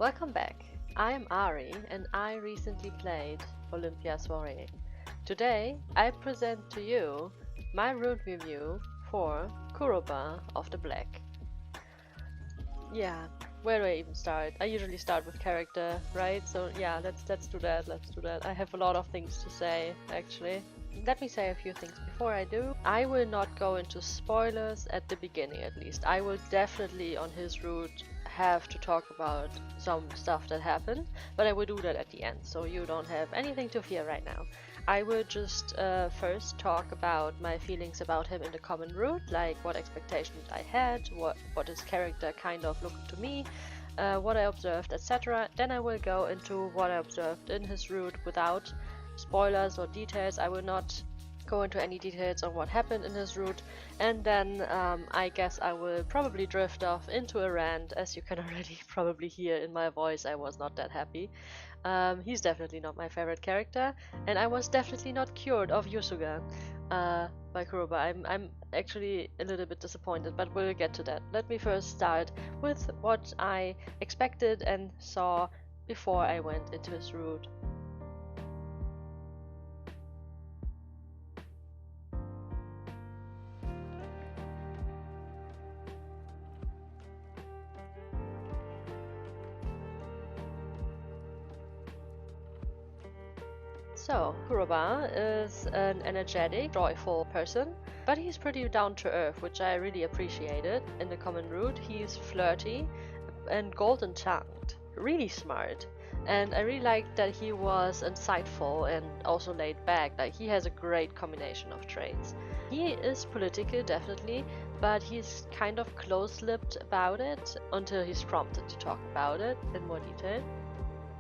Welcome back. I am Ari and I recently played Olympia Soiree. Today I present to you my route review for Kuroba of the Black. Yeah, where do I even start? I usually start with character, right? So yeah, let's do that. I have a lot of things to say actually. Let me say a few things before I do. I will not go into spoilers at the beginning at least. I will definitely on his route have to talk about some stuff that happened, but I will do that at the end, so you don't have anything to fear right now. I will just first talk about my feelings about him in the common route, like what expectations I had, what his character kind of looked to me, what I observed, etc. Then I will go into what I observed in his route without spoilers or details. I will not go into any details on what happened in his route, and then I guess I will probably drift off into a rant. As you can already probably hear in my voice, I was not that happy. He's definitely not my favorite character, and I was definitely not cured of Yusuga by Kuroba. I'm actually a little bit disappointed, but we'll get to that. Let me first start with what I expected and saw before I went into his route. So, Kuroba is an energetic, joyful person, but he's pretty down to earth, which I really appreciated. In the common route, he's flirty and golden tongued, really smart, and I really liked that he was insightful and also laid back. Like, he has a great combination of traits. He is political, definitely, but he's kind of close-lipped about it until he's prompted to talk about it in more detail,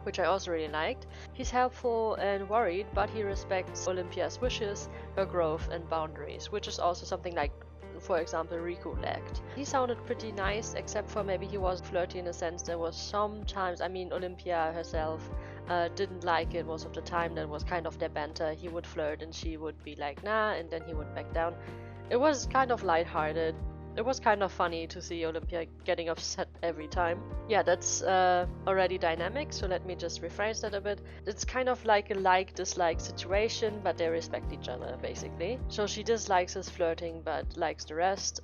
which I also really liked. He's helpful and worried, but he respects Olympia's wishes, her growth and boundaries, which is also something like, for example, Riku lacked. He sounded pretty nice, except for maybe he was flirty in a sense. There was sometimes, I mean, Olympia herself didn't like it most of the time. That was kind of their banter. He would flirt and she would be like, nah, and then he would back down. It was kind of lighthearted. It was kind of funny to see Olympia getting upset every time. Yeah, that's already dynamic, so let me just rephrase that a bit. It's kind of like a like-dislike situation, but they respect each other, basically. So she dislikes his flirting, but likes the rest.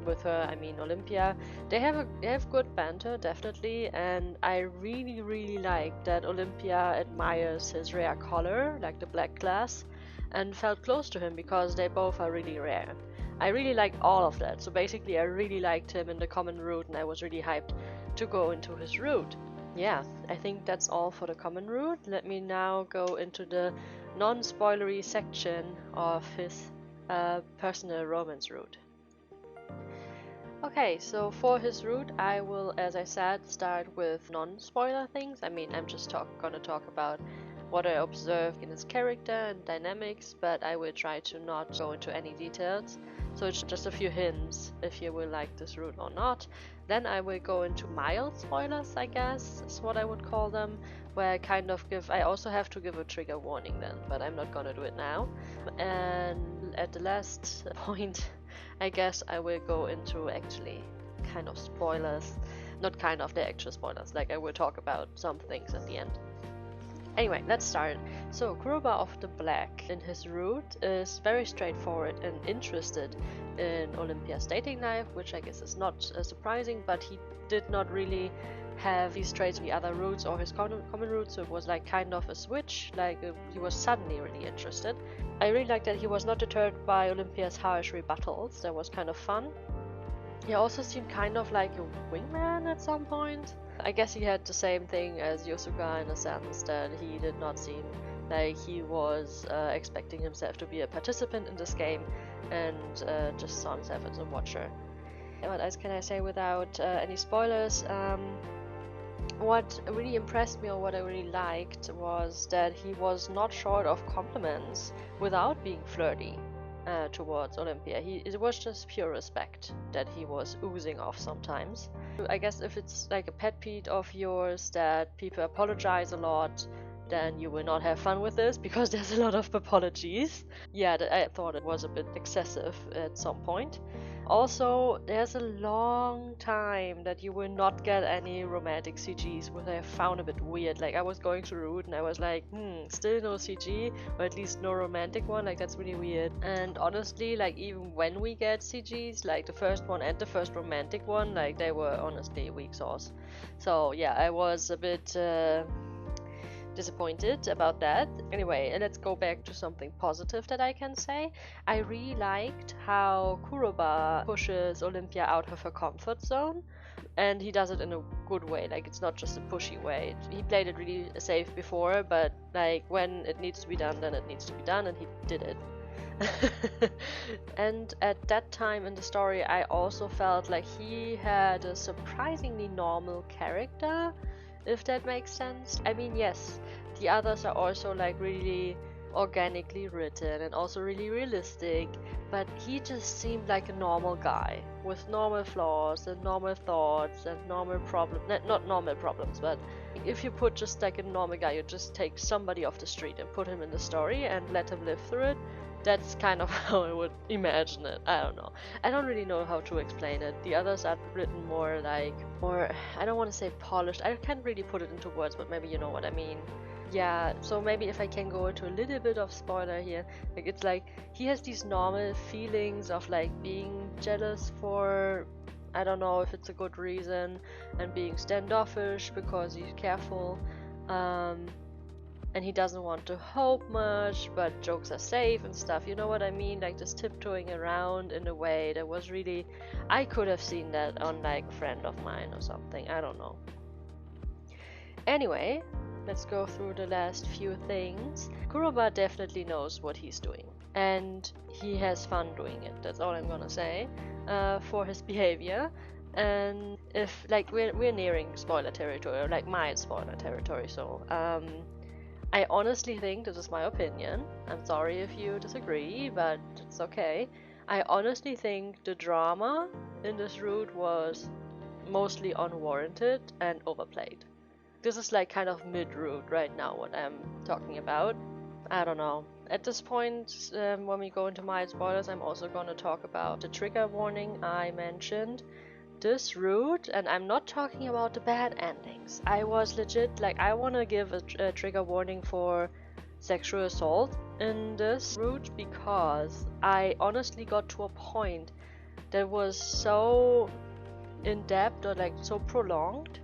With her, I mean Olympia. They have good banter, definitely, and I really like that Olympia admires his rare color, like the black glass, and felt close to him because they both are really rare. I really liked all of that, so basically I really liked him in the common route and I was really hyped to go into his route. Yeah, I think that's all for the common route. Let me now go into the non-spoilery section of his personal romance route. Okay, so for his route I will, as I said, start with non-spoiler things. I mean, I'm just gonna talk about what I observed in his character and dynamics, but I will try to not go into any details. So it's just a few hints if you will like this route or not. Then I will go into mild spoilers, I guess, is what I would call them, where I also have to give a trigger warning then, but I'm not gonna do it now. And at the last point, I guess I will go into actually kind of spoilers. Not kind of, the actual spoilers, like I will talk about some things at the end. Anyway, let's start. So, Kuroba of the Black in his route is very straightforward and interested in Olympia's dating life, which I guess is not surprising, but he did not really have these traits in the other routes or his common route, so it was like kind of a switch, like he was suddenly really interested. I really liked that he was not deterred by Olympia's harsh rebuttals. That was kind of fun. He also seemed kind of like a wingman at some point. I guess he had the same thing as Yusuga in a sense that he did not seem like he was expecting himself to be a participant in this game and just saw himself as a watcher. What else can I say without any spoilers? What really impressed me or what I really liked was that he was not short of compliments without being flirty towards Olympia. It was just pure respect that he was oozing off sometimes. I guess if it's like a pet peeve of yours that people apologize a lot then you will not have fun with this because there's a lot of apologies. Yeah, I thought it was a bit excessive at some point. Also, there's a long time that you will not get any romantic CGs, which I found a bit weird. Like, I was going through Route and I was like, still no CG, or at least no romantic one. Like, that's really weird. And honestly, like, even when we get CGs, like the first one and the first romantic one, like, they were honestly weak sauce. So yeah, I was a bit disappointed about that. Anyway, let's go back to something positive that I can say. I really liked how Kuroba pushes Olympia out of her comfort zone, and he does it in a good way. Like, it's not just a pushy way. He played it really safe before, but like when it needs to be done, then it needs to be done, and he did it. And at that time in the story, I also felt like he had a surprisingly normal character, if that makes sense. I mean, yes, the others are also like really organically written and also really realistic, but he just seemed like a normal guy with normal flaws and normal thoughts and normal problems. Not normal problems, but if you put just like a normal guy, you just take somebody off the street and put him in the story and let him live through it. That's kind of how I would imagine it. I don't know. I don't really know how to explain it. The others are written more, I don't want to say polished. I can't really put it into words, but maybe you know what I mean. Yeah, so maybe if I can go into a little bit of spoiler here, like it's like he has these normal feelings of like being jealous for, I don't know if it's a good reason, and being standoffish because he's careful. And he doesn't want to hope much, but jokes are safe and stuff, you know what I mean? Like just tiptoeing around in a way that was really, I could have seen that on like a friend of mine or something, I don't know. Anyway, let's go through the last few things. Kuroba definitely knows what he's doing, and he has fun doing it, that's all I'm gonna say, for his behavior. And if, like, we're nearing spoiler territory, or like mild spoiler territory, so, I honestly think, this is my opinion, I'm sorry if you disagree, but it's okay. I honestly think the drama in this route was mostly unwarranted and overplayed. This is like kind of mid-route right now, what I'm talking about. I don't know. At this point, when we go into my spoilers, I'm also going to talk about the trigger warning I mentioned. This route, and I'm not talking about the bad endings. I was legit, like, I want to give a trigger warning for sexual assault in this route, because I honestly got to a point that was so in-depth or like so prolonged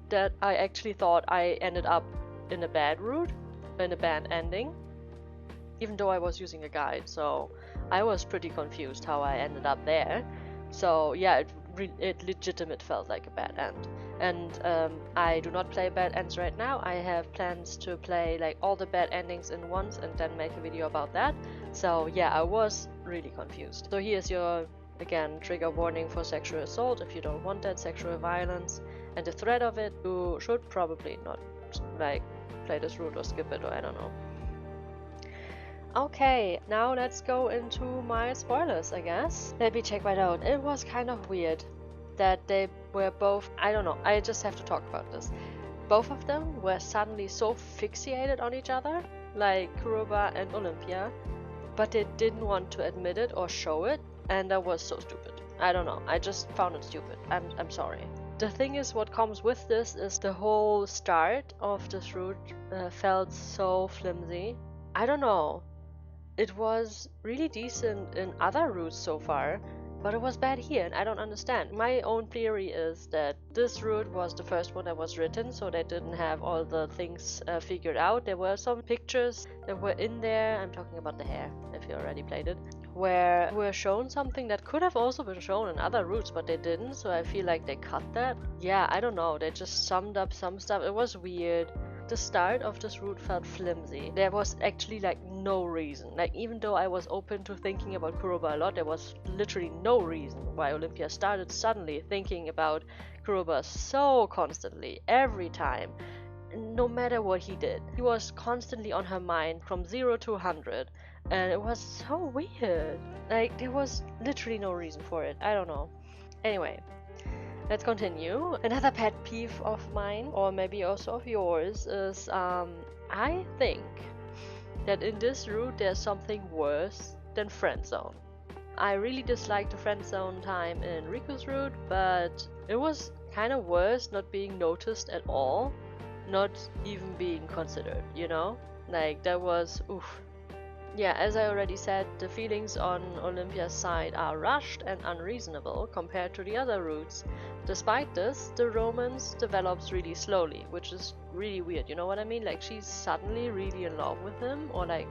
that I actually thought I ended up in a bad route, in a bad ending, even though I was using a guide, so I was pretty confused how I ended up there. So yeah, it legitimate felt like a bad end, and I do not play bad ends right now. I have plans to play like all the bad endings in once and then make a video about that. So yeah, I was really confused. So here's your, again, trigger warning for sexual assault. If you don't want that, sexual violence and the threat of it, you should probably not like play this route or skip it, or I don't know. Okay, now let's go into my spoilers, I guess. Let me check right out. It was kind of weird that they were both, I don't know, I just have to talk about this. Both of them were suddenly so fixated on each other, like Kuroba and Olympia, but they didn't want to admit it or show it, and that was so stupid. I don't know, I just found it stupid. I'm sorry. The thing is, what comes with this is the whole start of this route felt so flimsy. I don't know. It was really decent in other routes so far, but it was bad here, and I don't understand. My own theory is that this route was the first one that was written, so they didn't have all the things figured out. There were some pictures that were in there, I'm talking about the hair, if you already played it, where we're shown something that could have also been shown in other routes, but they didn't, so I feel like they cut that. Yeah, I don't know, they just summed up some stuff. It was weird. The start of this route felt flimsy. There was actually like no reason. Like, even though I was open to thinking about Kuroba a lot, there was literally no reason why Olympia started suddenly thinking about Kuroba so constantly, every time, no matter what he did. He was constantly on her mind from 0 to 100, and it was so weird. Like, there was literally no reason for it. I don't know. Anyway, let's continue. Another pet peeve of mine, or maybe also of yours, is I think that in this route there's something worse than friend zone. I really dislike the friend zone time in Riku's route, but it was kind of worse not being noticed at all, not even being considered, you know? Like, that was oof. Yeah, as I already said, the feelings on Olympia's side are rushed and unreasonable compared to the other routes. Despite this, the romance develops really slowly, which is really weird, you know what I mean? Like, she's suddenly really in love with him, or like,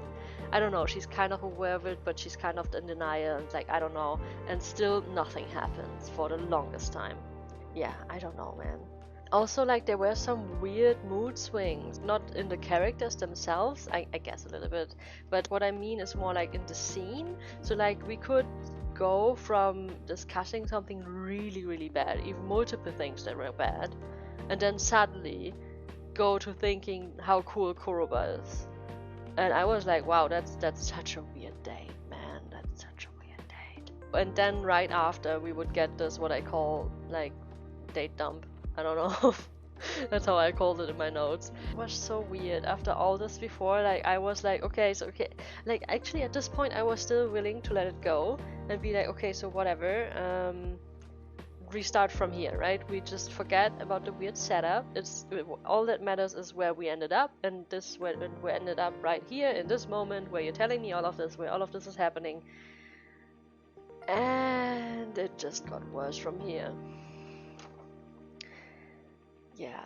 I don't know, she's kind of aware of it, but she's kind of in denial, and like, I don't know, and still nothing happens for the longest time. Yeah, I don't know, man. Also, like, there were some weird mood swings, not in the characters themselves, I guess a little bit, but what I mean is more like in the scene. So like, we could go from discussing something really, really bad, even multiple things that were bad, and then suddenly go to thinking how cool Kuroba is. And I was like, wow, that's such a weird date, man, that's such a weird date. And then right after, we would get this, what I call, like, date dump. I don't know. That's how I called it in my notes. It was so weird. After all this before, like, I was like, okay, so okay. Like, actually at this point I was still willing to let it go and be like, okay, so whatever. Restart from here, right? We just forget about the weird setup. All that matters is where we ended up, and this where we ended up right here in this moment where you're telling me all of this, where all of this is happening. And it just got worse from here. Yeah.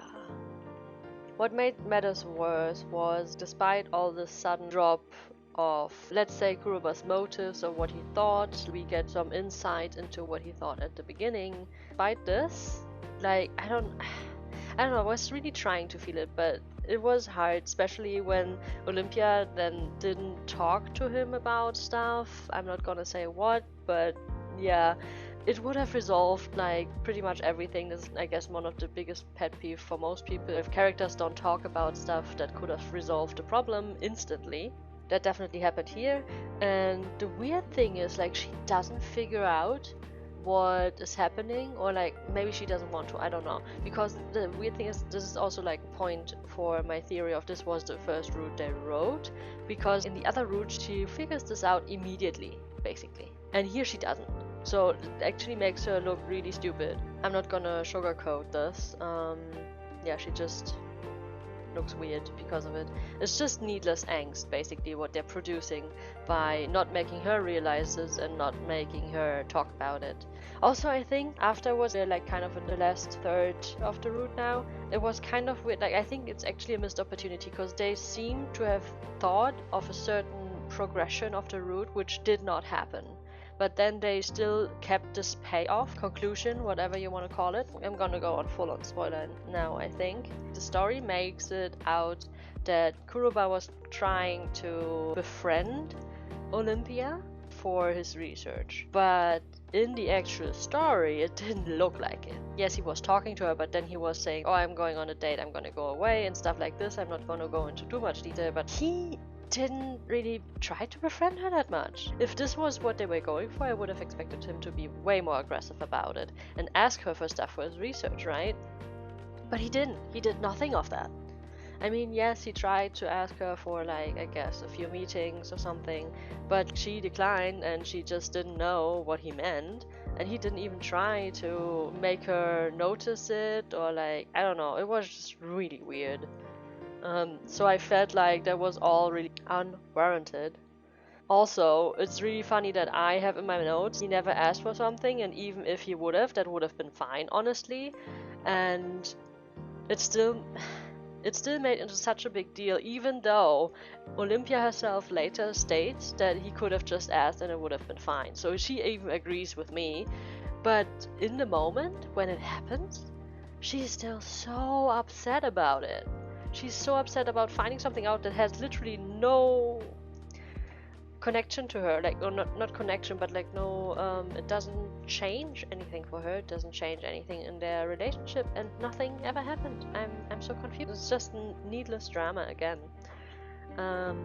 What made matters worse was, despite all the sudden drop of, let's say, Kuroba's motives or what he thought, we get some insight into what he thought at the beginning. Despite this, like, I don't know, I was really trying to feel it, but it was hard, especially when Olympia then didn't talk to him about stuff. I'm not gonna say what, but yeah. It would have resolved like pretty much everything. This is, I guess, one of the biggest pet peeve for most people. If characters don't talk about stuff that could have resolved the problem instantly. That definitely happened here. And the weird thing is, like, she doesn't figure out what is happening, or like maybe she doesn't want to, I don't know. Because the weird thing is, this is also like a point for my theory of this was the first route they wrote, because in the other route she figures this out immediately, basically, and here she doesn't. So it actually makes her look really stupid. I'm not gonna sugarcoat this. Yeah, she just looks weird because of it. It's just needless angst, basically, what they're producing by not making her realize this and not making her talk about it. Also, I think afterwards, they're like kind of in the last third of the route now. It was kind of weird. Like, I think it's actually a missed opportunity because they seem to have thought of a certain progression of the route which did not happen. But then they still kept this payoff, conclusion, whatever you want to call it. I'm gonna go on full on spoiler now, I think. The story makes it out that Kuroba was trying to befriend Olympia for his research. But in the actual story, it didn't look like it. Yes, he was talking to her, but then he was saying, oh, I'm going on a date, I'm gonna go away, and stuff like this. I'm not gonna go into too much detail, but he didn't really try to befriend her that much. If this was what they were going for, I would have expected him to be way more aggressive about it and ask her for stuff for his research, right? But he didn't. He did nothing of that. I mean, yes, he tried to ask her for, like, I guess, a few meetings or something, but she declined and she just didn't know what he meant, and he didn't even try to make her notice it, or like, I don't know, it was just really weird. So I felt like that was all really unwarranted. Also, it's really funny that I have in my notes, he never asked for something, and even if he would have, that would have been fine, honestly. And it's still made into such a big deal, even though Olympia herself later states that he could have just asked and it would have been fine. So she even agrees with me. But in the moment, when it happens, she's still so upset about it. She's so upset about finding something out that has literally no connection to her, like, or not connection, but like no, it doesn't change anything for her, it doesn't change anything in their relationship, and nothing ever happened. I'm so confused. It's just needless drama again, and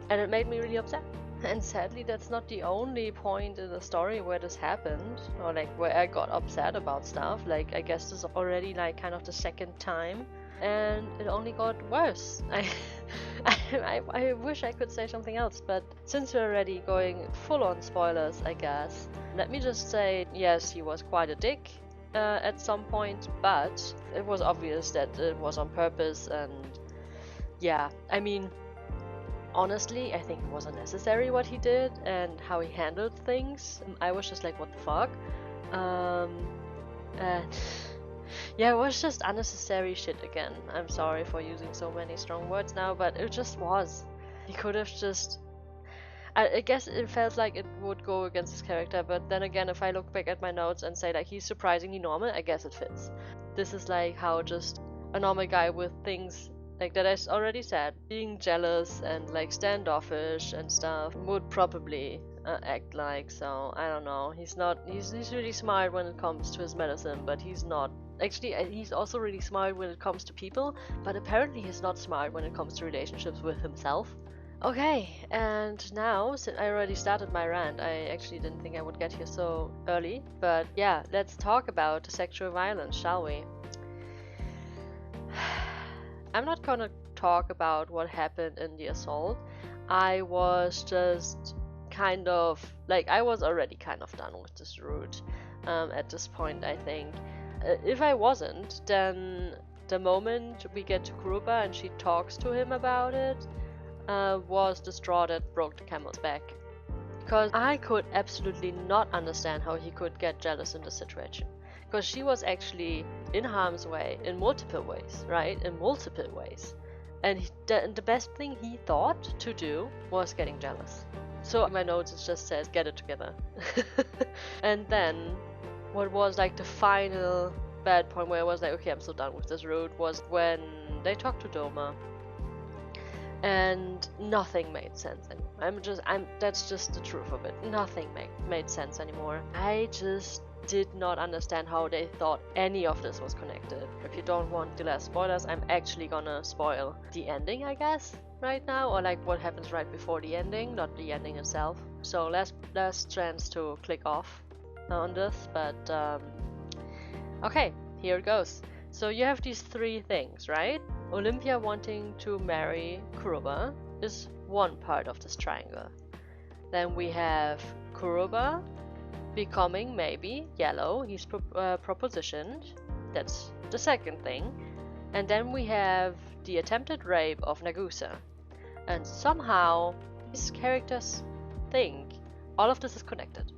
it made me really upset. And sadly, that's not the only point in the story where this happened, or like where I got upset about stuff. Like, I guess this is already like kind of the second time and it only got worse. I wish I could say something else, but since we're already going full on spoilers, I guess, let me just say, yes, he was quite a dick at some point, but it was obvious that it was on purpose, and yeah, I mean, honestly, I think it was unnecessary what he did and how he handled things. I was just like, what the fuck? And yeah, it was just unnecessary shit again. I'm sorry for using so many strong words now, but it just was. He could have just... I guess it felt like it would go against his character, but then again, if I look back at my notes and say like he's surprisingly normal, I guess it fits. This is like how just a normal guy with things like that I already said, being jealous and like standoffish and stuff, would probably act like. So I don't know. He's really smart when it comes to his medicine, but he's not. Actually, he's also really smart when it comes to people, but apparently he's not smart when it comes to relationships with himself. Okay, and now, since I already started my rant, I actually didn't think I would get here so early, but yeah, let's talk about sexual violence, shall we? I'm not gonna talk about what happened in the assault. I was just kind of, like, I was already kind of done with this route at this point, I think. If I wasn't, then the moment we get to Kuroba and she talks to him about it, was the straw that broke the camel's back. Because I could absolutely not understand how he could get jealous in this situation. Because she was actually in harm's way in multiple ways, right? In multiple ways. And the best thing he thought to do was getting jealous. So in my notes it just says, get it together. And then, what was like the final bad point where I was like, okay, I'm so done with this route, was when they talked to Doma. And nothing made sense anymore. That's just the truth of it. Nothing made sense anymore. I just did not understand how they thought any of this was connected. If you don't want the last spoilers, I'm actually gonna spoil the ending, I guess, right now, or like what happens right before the ending, not the ending itself. So last chance to click off on this, but okay, here it goes. So you have these three things, right? Olympia wanting to marry Kuroba is one part of this triangle. Then we have Kuroba becoming maybe yellow. He's propositioned. That's the second thing. And then we have the attempted rape of Nagusa. And somehow these characters think all of this is connected.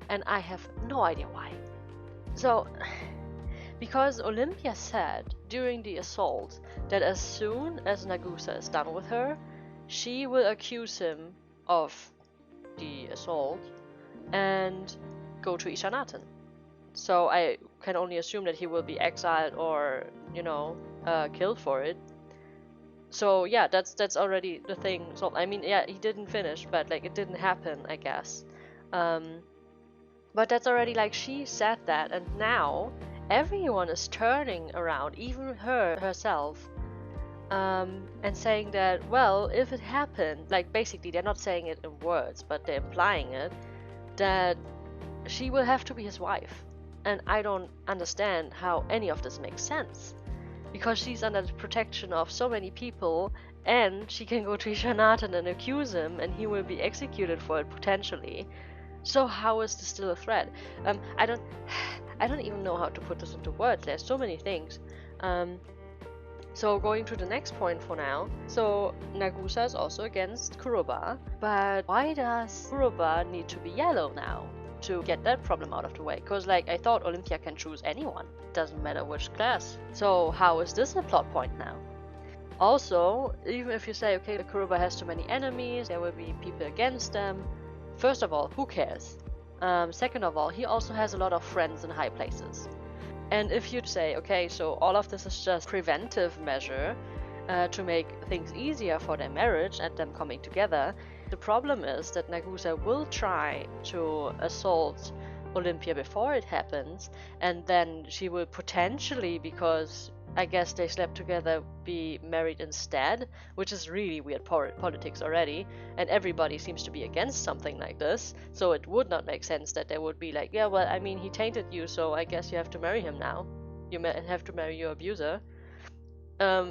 And I have no idea why. So, because Olympia said during the assault that as soon as Nagusa is done with her, she will accuse him of the assault and go to Ishanatan. So I can only assume that he will be exiled or, killed for it. So yeah, that's already the thing. So I mean, yeah, he didn't finish, but like it didn't happen, I guess. But that's already like she said that, and now everyone is turning around, even herself, and saying that, well, if it happened, like basically they're not saying it in words, but they're implying it, that she will have to be his wife. And I don't understand how any of this makes sense. Because she's under the protection of so many people, and she can go to Ishanatan and accuse him, and he will be executed for it potentially. So how is this still a threat? I don't even know how to put this into words. There's so many things. So going to the next point for now. So Nagusa is also against Kuroba, but why does Kuroba need to be yellow now to get that problem out of the way? Because like I thought Olympia can choose anyone. Doesn't matter which class. So how is this a plot point now? Also, even if you say, okay, Kuroba has too many enemies, there will be people against them. First of all, who cares? Second of all, he also has a lot of friends in high places. And if you'd say, okay, so all of this is just preventive measure to make things easier for their marriage and them coming together, the problem is that Nagusa will try to assault Olympia before it happens, and then she will potentially, because I guess they slept together, be married instead, which is really weird politics already, and everybody seems to be against something like this, so it would not make sense that they would be like, yeah, well, I mean, he tainted you, so I guess you have to marry him now. You have to marry your abuser.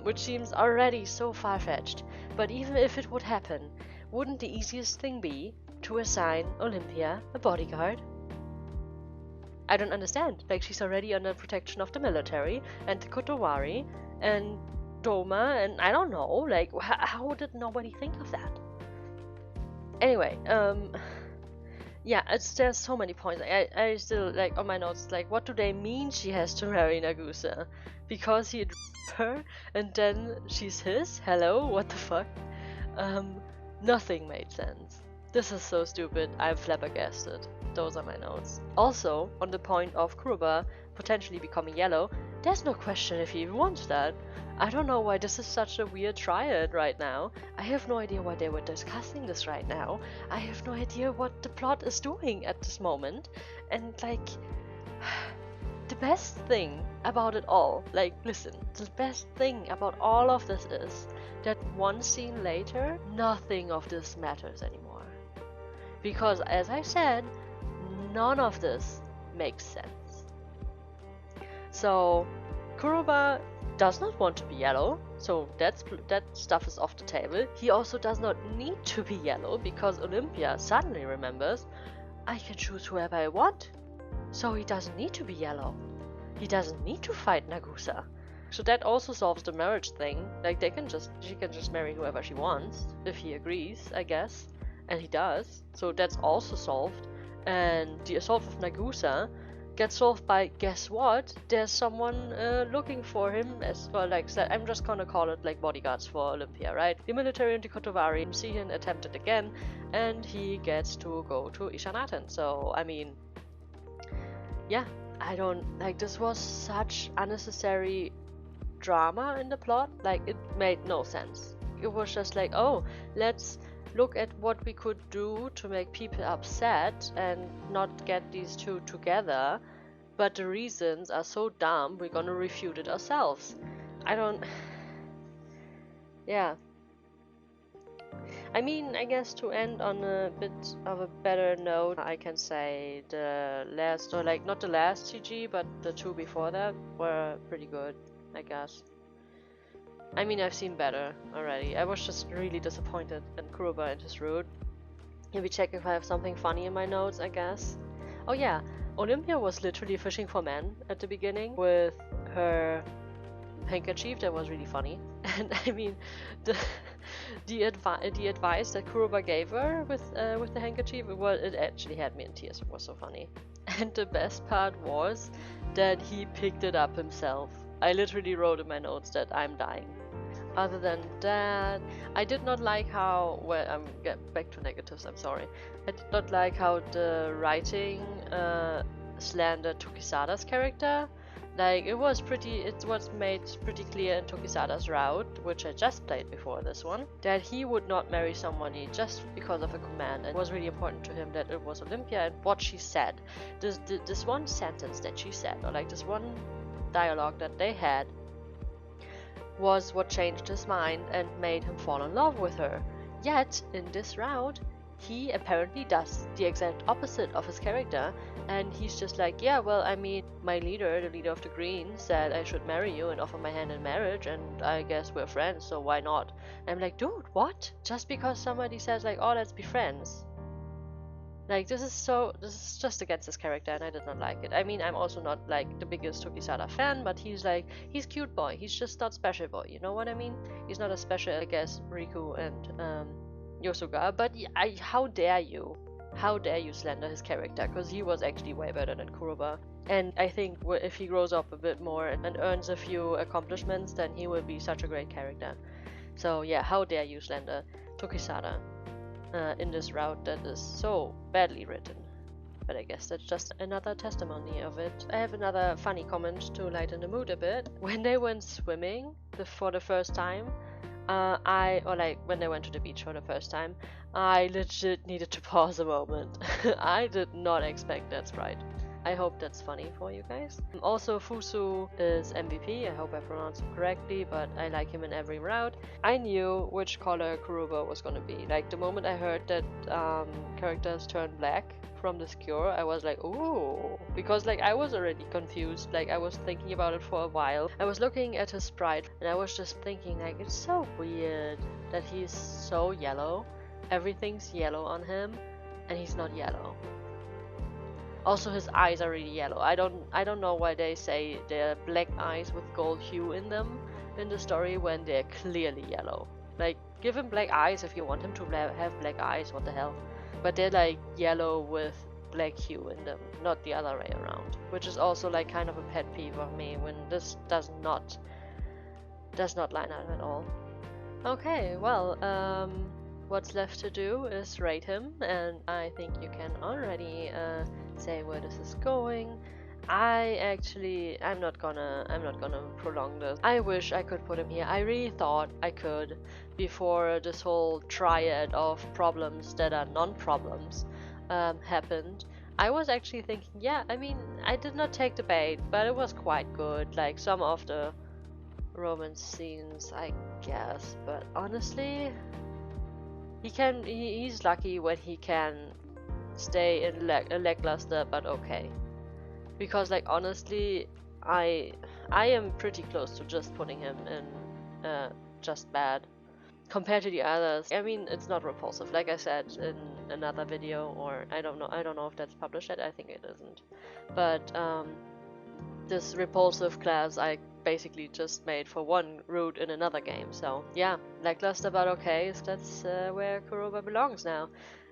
which seems already so far-fetched. But even if it would happen, wouldn't the easiest thing be to assign Olympia a bodyguard? I don't understand. Like, she's already under protection of the military and the Kotowari and Doma, and I don't know. Like, how did nobody think of that? Anyway, yeah, there's so many points. I still, like, on my notes, like, what do they mean she has to marry Nagusa? Because he her and then she's his? Hello? What the fuck? Nothing made sense. This is so stupid. I'm flabbergasted. Those are my notes. Also, on the point of Kuroba potentially becoming yellow, there's no question if he even wants that. I don't know why this is such a weird triad right now. I have no idea why they were discussing this right now. I have no idea what the plot is doing at this moment. And like, the best thing about it all, like, listen, the best thing about all of this is that one scene later, nothing of this matters anymore. Because, as I said, none of this makes sense. So, Kuroba does not want to be yellow, so that stuff is off the table. He also does not need to be yellow, because Olympia suddenly remembers, I can choose whoever I want. So he doesn't need to be yellow. He doesn't need to fight Nagusa. So that also solves the marriage thing. Like, she can just marry whoever she wants, if he agrees, I guess. And he does. So that's also solved. And the assault of Nagusa gets solved by, guess what? There's someone looking for him as well. Like, I'm just gonna call it like bodyguards for Olympia, right? The military and the Kotovari see him attempted again, and he gets to go to Ishanaten. So, I mean, yeah, I don't like, this was such unnecessary drama in the plot. Like, it made no sense. It was just like, oh, let's look at what we could do to make people upset and not get these two together, but the reasons are so dumb, we're gonna refute it ourselves. I don't... yeah. I mean, I guess to end on a bit of a better note, I can say the last, or like, not the last CG, but the two before that were pretty good, I guess. I mean, I've seen better already. I was just really disappointed in Kuroba and his route. Maybe check if I have something funny in my notes, I guess. Oh yeah, Olympia was literally fishing for men at the beginning with her handkerchief. That was really funny. And I mean, the advice that Kuroba gave her with the handkerchief, it actually had me in tears. It was so funny. And the best part was that he picked it up himself. I literally wrote in my notes that I'm dying. Other than that, I did not like how, well, I'm back to negatives, I'm sorry. I did not like how the writing slandered Tokisada's character. Like, it was made pretty clear in Tokisada's route, which I just played before this one, that he would not marry somebody just because of a command. And it was really important to him that it was Olympia and what she said. This one sentence that she said, or like this one dialogue that they had, was what changed his mind and made him fall in love with her. Yet, in this route, he apparently does the exact opposite of his character, and he's just like, yeah, well, I mean, my leader, the leader of the Green, said I should marry you and offer my hand in marriage, and I guess we're friends, so why not? And I'm like, dude, what? Just because somebody says like, oh, let's be friends. Like, this is just against his character, and I did not like it. I mean, I'm also not, like, the biggest Tokisada fan, but he's cute boy. He's just not special boy, you know what I mean? He's not as special, I guess, Riku and, Yosuga, but how dare you? How dare you slander his character? Because he was actually way better than Kuroba. And I think if he grows up a bit more and earns a few accomplishments, then he will be such a great character. So, yeah, how dare you slander Tokisada? In this route that is so badly written. But I guess that's just another testimony of it. I have another funny comment to lighten the mood a bit. When they went swimming for the first time, when they went to the beach for the first time, I legit needed to pause a moment. I did not expect that sprite. I hope that's funny for you guys. Also, Fusu is MVP. I hope I pronounced it correctly, but I like him in every route. I knew which color Kuroba was gonna be. Like, the moment I heard that characters turn black from this cure, I was like, ooh, because like I was already confused. Like, I was thinking about it for a while. I was looking at his sprite and I was just thinking, like, it's so weird that he's so yellow. Everything's yellow on him and he's not yellow. Also, his eyes are really yellow. I don't know why they say they're black eyes with gold hue in them in the story when they're clearly yellow. Like, give him black eyes if you want him to have black eyes, what the hell. But they're like yellow with black hue in them, not the other way around. Which is also like kind of a pet peeve of me when this does not line up at all. Okay, well, what's left to do is rate him, and I think you can already say where this is going. I'm not gonna prolong this. I wish I could put him here. I really thought I could before this whole triad of problems that are non-problems happened. I was actually thinking, yeah, I mean, I did not take the bait, but it was quite good. Like, some of the romance scenes, I guess, but honestly, he's lucky when he can stay in lackluster, but okay. Because, like, honestly, I am pretty close to just putting him in just bad compared to the others. I mean, it's not repulsive, like I said in another video, or I don't know if that's published yet. I think it isn't. But this repulsive class I basically just made for one route in another game. So yeah, lackluster but okay. That's where Kuroba belongs now.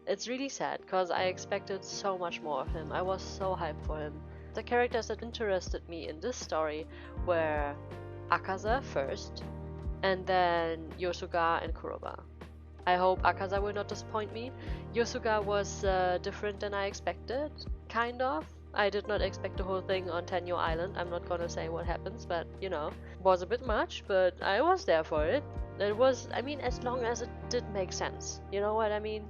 It's really sad because I expected so much more of him. I was so hyped for him. The characters that interested me in this story were Akaza first, and then Yosuga and Kuroba. I hope Akaza will not disappoint me. Yosuga was different than I expected, kind of. I did not expect the whole thing on Tenyo Island. I'm not gonna say what happens, but you know, was a bit much, but I was there for it. It was, I mean, as long as it did make sense. You know what I mean?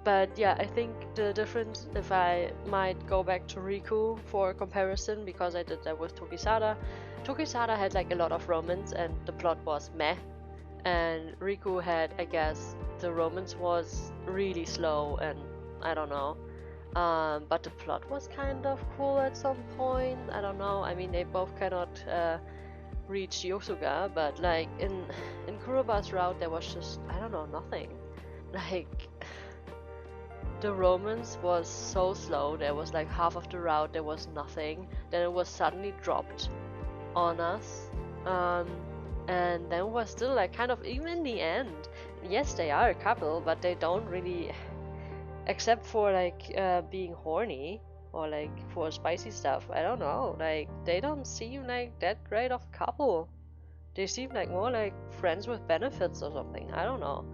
But yeah, I think the difference, if I might go back to Riku for comparison, because I did that with Tokisada. Tokisada had like a lot of romance and the plot was meh. And Riku had, I guess, the romance was really slow and I don't know. But the plot was kind of cool at some point. I don't know. I mean, they both cannot reach Yosuga, but like in Kurobas Route, there was just, I don't know, nothing. Like, the romance was so slow. There was like half of the route there was nothing. Then it was suddenly dropped on us. And then was still like kind of, even in the end, yes, they are a couple, but they don't really, except for like being horny or like for spicy stuff, I don't know, like they don't seem like that great of a couple. They seem like more like friends with benefits or something. I don't know.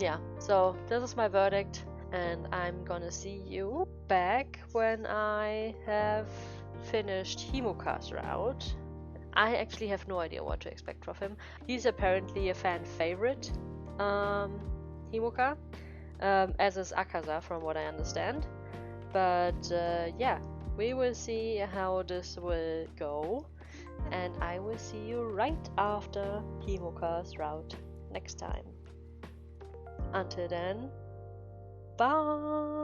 Yeah, so this is my verdict, and I'm gonna see you back when I have finished Himuka's route. I actually have no idea what to expect from him. He's apparently a fan favorite, Himuka, as is Akaza from what I understand. But yeah, we will see how this will go, and I will see you right after Himuka's route next time. Until then, bye!